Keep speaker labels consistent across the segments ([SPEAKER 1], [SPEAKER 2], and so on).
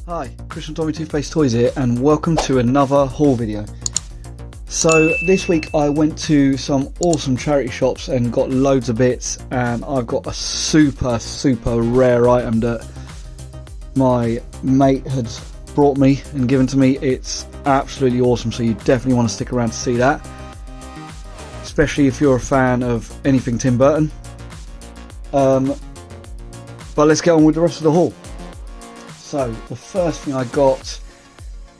[SPEAKER 1] Hi, Chris from Tommy Two-Face Toys here, and welcome to another haul video. So this week I went to some awesome charity shops and got loads of bits, and I've got a super rare item that my mate had brought me and given to me. It's absolutely awesome, so you definitely want to stick around to see that, especially if you're a fan of anything Tim Burton. But let's get on with the rest of the haul. So the first thing I got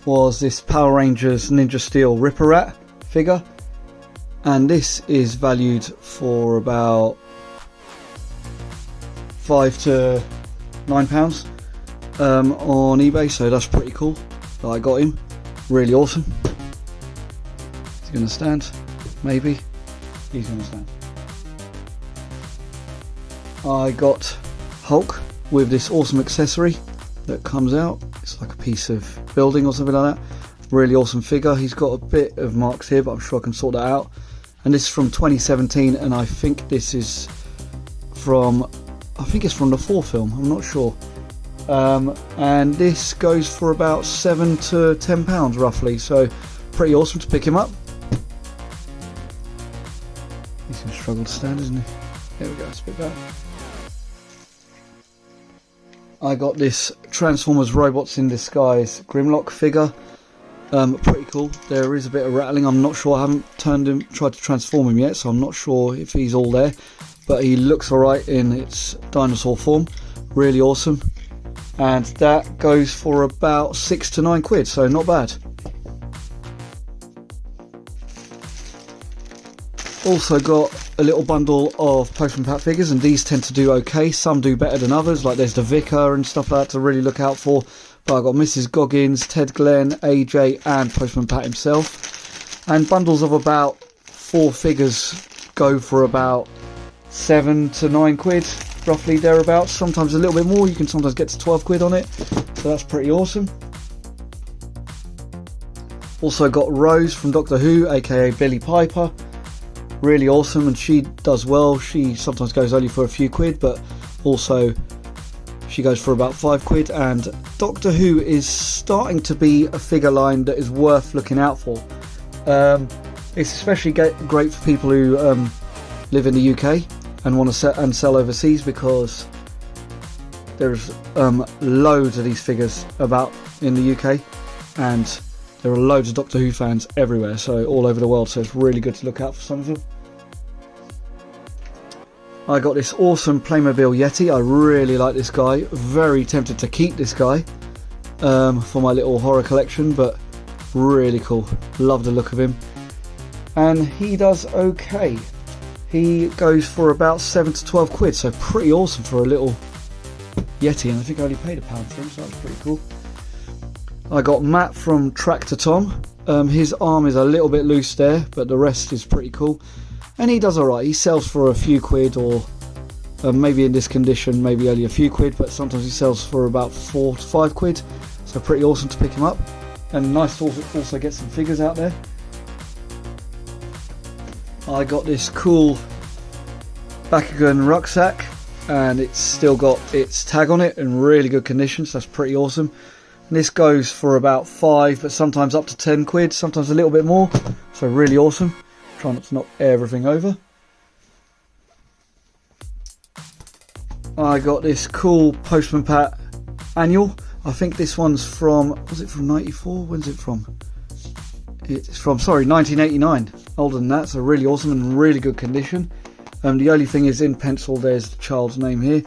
[SPEAKER 1] was this Power Rangers Ninja Steel Ripper Rat figure, and this is valued for about £5 to £9 on eBay, so that's pretty cool that I got him. Really awesome. He's gonna stand, maybe. He's gonna stand. I got Hulk with this awesome accessory that comes out. It's like a piece of building or something like that. Really awesome figure. He's got a bit of marks here, but I'm sure I can sort that out. And this is from 2017, and I think this is from, it's from the 4 film, I'm not sure. And this goes for about £7 to £10 roughly, so pretty awesome to pick him up. He's going to struggle to stand, isn't he? There we go, that's a bit better. I got this Transformers Robots in Disguise Grimlock figure. Pretty cool. There is a bit of rattling. I'm not sure. I haven't tried to transform him yet, so I'm not sure if he's all there. But he looks alright in its dinosaur form. Really awesome. And that goes for about £6 to £9, so not bad. Also got a little bundle of Postman Pat figures, and these tend to do okay. Some do better than others, like there's the Vicar and stuff like that to really look out for. But I got Mrs. Goggins, Ted Glenn, AJ and Postman Pat himself. And bundles of about 4 figures go for about £7 to £9, roughly thereabouts. Sometimes a little bit more, you can sometimes get to £12 on it. So that's pretty awesome. Also got Rose from Doctor Who, aka Billie Piper. Really awesome, and she does well. She sometimes goes only for a few quid, but also she goes for about £5. And Doctor Who is starting to be a figure line that is worth looking out for. It's especially great for people who live in the UK and want to sell overseas, because there's loads of these figures about in the UK, and there are loads of Doctor Who fans everywhere, so all over the world, so it's really good to look out for some of them. I got this awesome Playmobil Yeti. I really like this guy. Very tempted to keep this guy for my little horror collection, but really cool. Love the look of him. And he does okay. He goes for about £7 to £12, so pretty awesome for a little Yeti, and I think I only paid £1 for him, so that's pretty cool. I got Matt from Tractor Tom. His arm is a little bit loose there, but the rest is pretty cool. And he does alright. He sells for a few quid, or maybe in this condition, maybe only a few quid, but sometimes he sells for about £4 to £5. So pretty awesome to pick him up. And nice to also get some figures out there. I got this cool Bakugan rucksack, and it's still got its tag on it in really good condition, so that's pretty awesome. And this goes for about £5, but sometimes up to £10, sometimes a little bit more, so really awesome. Try not to knock everything over. I got this cool Postman Pat annual. I think this one's from, was it from 94? When's it from? It's from, 1989. Older than that, so really awesome and really good condition. The only thing is, in pencil there's the child's name here.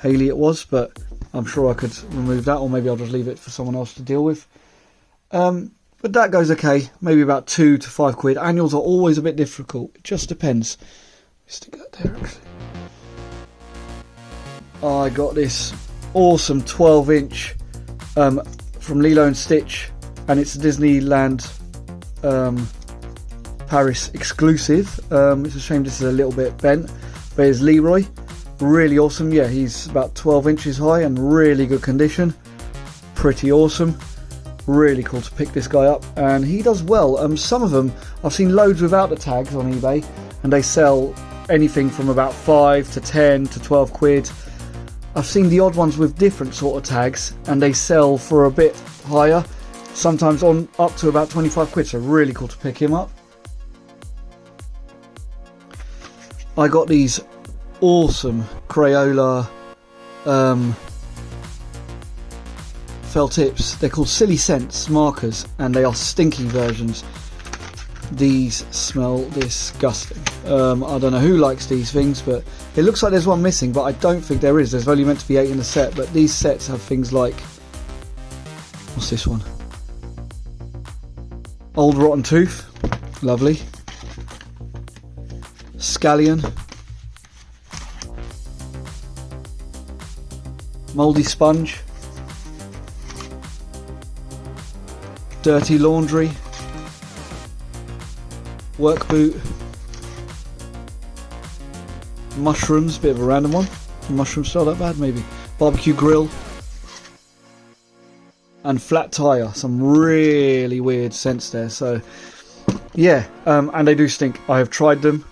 [SPEAKER 1] Haley it was, but I'm sure I could remove that, or maybe I'll just leave it for someone else to deal with. But that goes okay, maybe about £2 to £5. Annuals are always a bit difficult, it just depends. Stick that there actually. I got this awesome 12-inch from Lilo and Stitch, and it's a Disneyland Paris exclusive. It's a shame this is a little bit bent, but it's Leroy. Really awesome. Yeah, he's about 12 inches high and really good condition. Pretty awesome. Really cool to pick this guy up, and he does well. Some of them I've seen loads without the tags on eBay, and they sell anything from about £5 to £10 to £12. I've seen the odd ones with different sort of tags, and they sell for a bit higher, sometimes on up to about 25 quid, so really cool to pick him up. I got these awesome Crayola felt tips. They're called Silly Scents markers, and they are stinky versions. These smell disgusting. I don't know who likes these things, but it looks like there's one missing, but I don't think there is. There's only meant to be 8 in the set, but these sets have things like, what's this one? Old Rotten Tooth, lovely. Scallion, Mouldy Sponge, Dirty Laundry, Work Boot, Mushrooms, bit of a random one. Mushrooms not that bad, maybe. Barbecue Grill, and Flat Tire. Some really weird scents there. So yeah, and they do stink. I have tried them,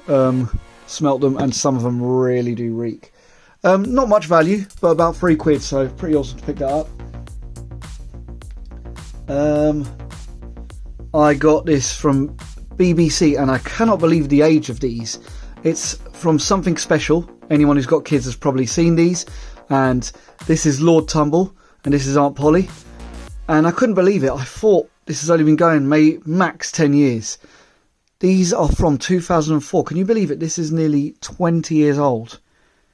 [SPEAKER 1] smelt them, and some of them really do reek. Not much value, but about 3 quid, so pretty awesome to pick that up. I got this from BBC, and I cannot believe the age of these. It's from Something Special. Anyone who's got kids has probably seen these. And this is Lord Tumble, and this is Aunt Polly. And I couldn't believe it. I thought this has only been going max 10 years. These are from 2004. Can you believe it? This is nearly 20 years old.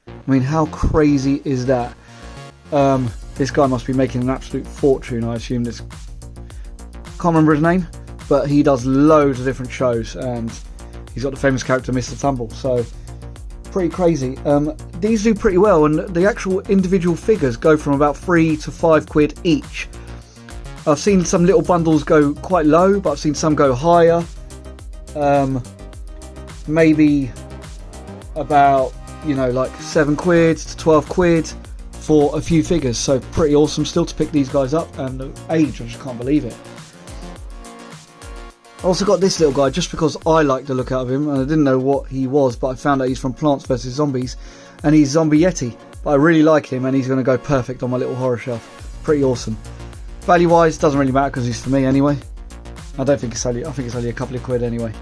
[SPEAKER 1] I mean, how crazy is that? This guy must be making an absolute fortune, I assume. This, can't remember his name, but he does loads of different shows, and he's got the famous character Mr. Tumble, so pretty crazy. These do pretty well, and the actual individual figures go from about 3 to 5 quid each. I've seen some little bundles go quite low, but I've seen some go higher. Maybe about, you know, like 7 quid to 12 quid for a few figures, so pretty awesome still to pick these guys up. And the age, I just can't believe it. I also got this little guy just because I like the look out of him, and I didn't know what he was, but I found out he's from Plants vs Zombies, and he's Zombie Yeti. But I really like him, and he's going to go perfect on my little horror shelf. Pretty awesome. Value wise, doesn't really matter because he's for me anyway. I think it's only a couple of quid anyway.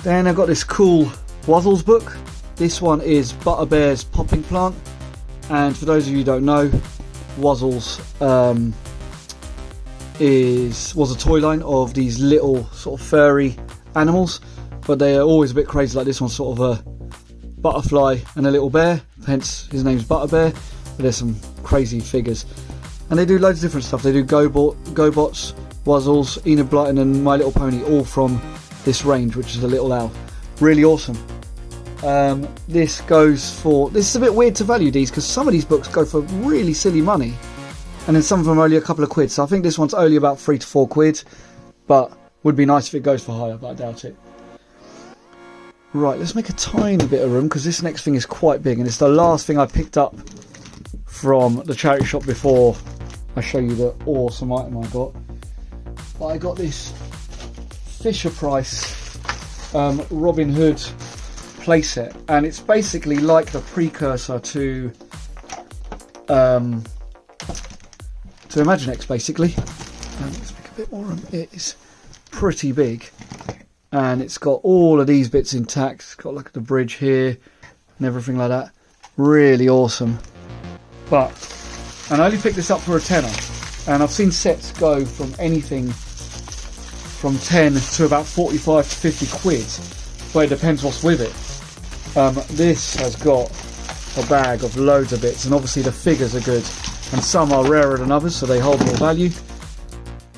[SPEAKER 1] Then I've got this cool Wuzzles book. This one is Butterbear's Popping Plant, and for those of you who don't know, Wuzzles was a toy line of these little sort of furry animals, but they are always a bit crazy. Like this one's sort of a butterfly and a little bear, hence his name's Butterbear. But there's some crazy figures, and they do loads of different stuff. They do GoBots, Wuzzles, Enid Blyton, and My Little Pony, all from this range, which is a little owl. Really awesome. This is a bit weird to value these, because some of these books go for really silly money, and then some of them are only a couple of quid. So I think this one's only about 3 to 4 quid, but would be nice if it goes for higher, but I doubt it. Right, let's make a tiny bit of room, because this next thing is quite big, and it's the last thing I picked up from the charity shop before I show you the awesome item I got. But I got this Fisher Price Robin Hood playset, and it's basically like the precursor to Imaginext, basically. Let's make a bit more room. It is pretty big, and it's got all of these bits intact. It's got like the bridge here and everything like that. Really awesome. And I only picked this up for a tenner, and I've seen sets go from anything from 10 to about 45 to 50 quid, but it depends what's with it. This has got a bag of loads of bits, and obviously the figures are good, and some are rarer than others, so they hold more value.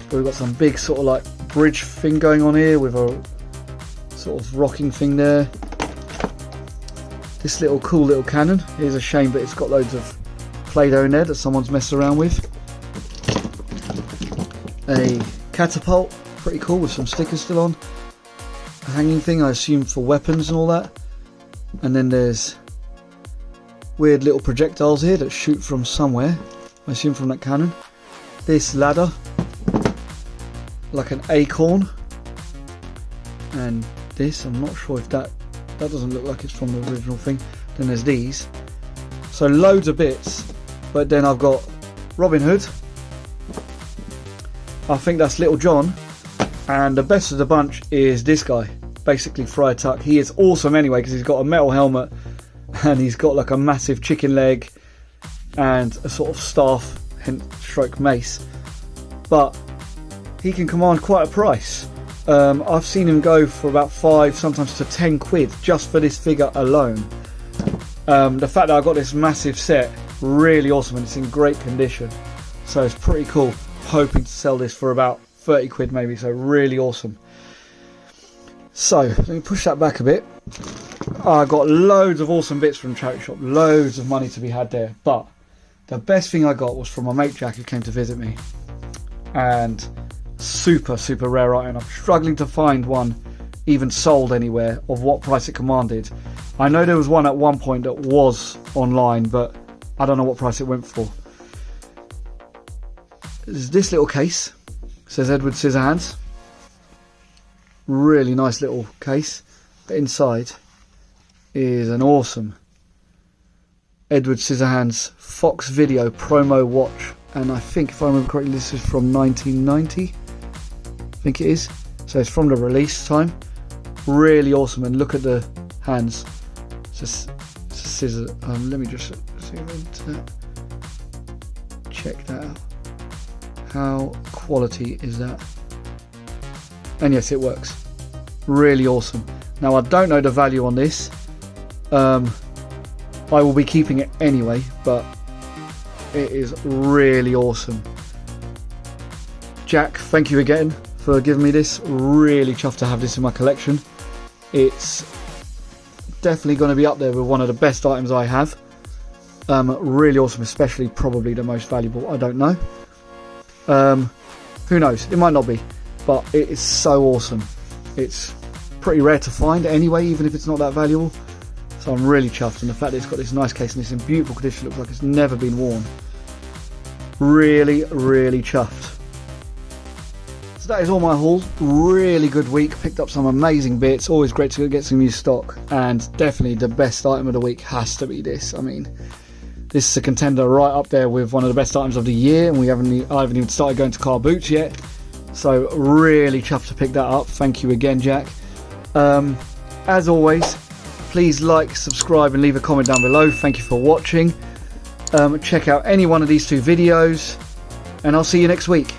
[SPEAKER 1] But we've got some big sort of like bridge thing going on here with a sort of rocking thing there. This cool little cannon. Here's a shame, but it's got loads of Play-Doh in there that someone's messed around with. A catapult, pretty cool, with some stickers still on. A hanging thing, I assume for weapons and all that. And then there's weird little projectiles here that shoot from somewhere, I assume from that cannon. This ladder, like an acorn. And this, I'm not sure if that doesn't look like it's from the original thing. Then there's these. So loads of bits. But then I've got Robin Hood. I think that's Little John. And the best of the bunch is this guy, basically Friar Tuck. He is awesome anyway because he's got a metal helmet and he's got like a massive chicken leg and a sort of staff, stroke mace. But he can command quite a price. I've seen him go for about 5, sometimes to 10 quid just for this figure alone. The fact that I got this massive set, really awesome, and it's in great condition. So it's pretty cool. Hoping to sell this for about 30 quid maybe, so really awesome. So let me push that back a bit. I got loads of awesome bits from the charity shop, loads of money to be had there, but the best thing I got was from my mate Jack, who came to visit me, and super rare item. I'm struggling to find one even sold anywhere of what price it commanded. I know there was one at one point that was online, but I don't know what price it went for. There's this little case, it says Edward Scissorhands. Really nice little case. But inside is an awesome Edward Scissorhands Fox Video promo watch, and I think, if I remember correctly, this is from 1990. I think it is. So it's from the release time. Really awesome, and look at the hands. It's a scissor. Let me just zoom into that. Check that out. How quality is that? And yes, it works. Really awesome. Now I don't know the value on this. I will be keeping it anyway, but it is really awesome. Jack, thank you again for giving me this. Really chuffed to have this in my collection. It's definitely going to be up there with one of the best items I have. Really awesome, especially probably the most valuable. I don't know. Who knows? It might not be, but it is so awesome. It's pretty rare to find anyway, even if it's not that valuable. So I'm really chuffed, and the fact that it's got this nice case and it's in beautiful condition, looks like it's never been worn. Really chuffed. So that is all my haul. Really good week. Picked up some amazing bits. Always great to get some new stock, and definitely the best item of the week has to be this. I mean, this is a contender right up there with one of the best items of the year, and I haven't even started going to car boots yet. So really chuffed to pick that up. Thank you again, Jack. As always, please like, subscribe and leave a comment down below. Thank you for watching. Check out any one of these 2 videos, and I'll see you next week.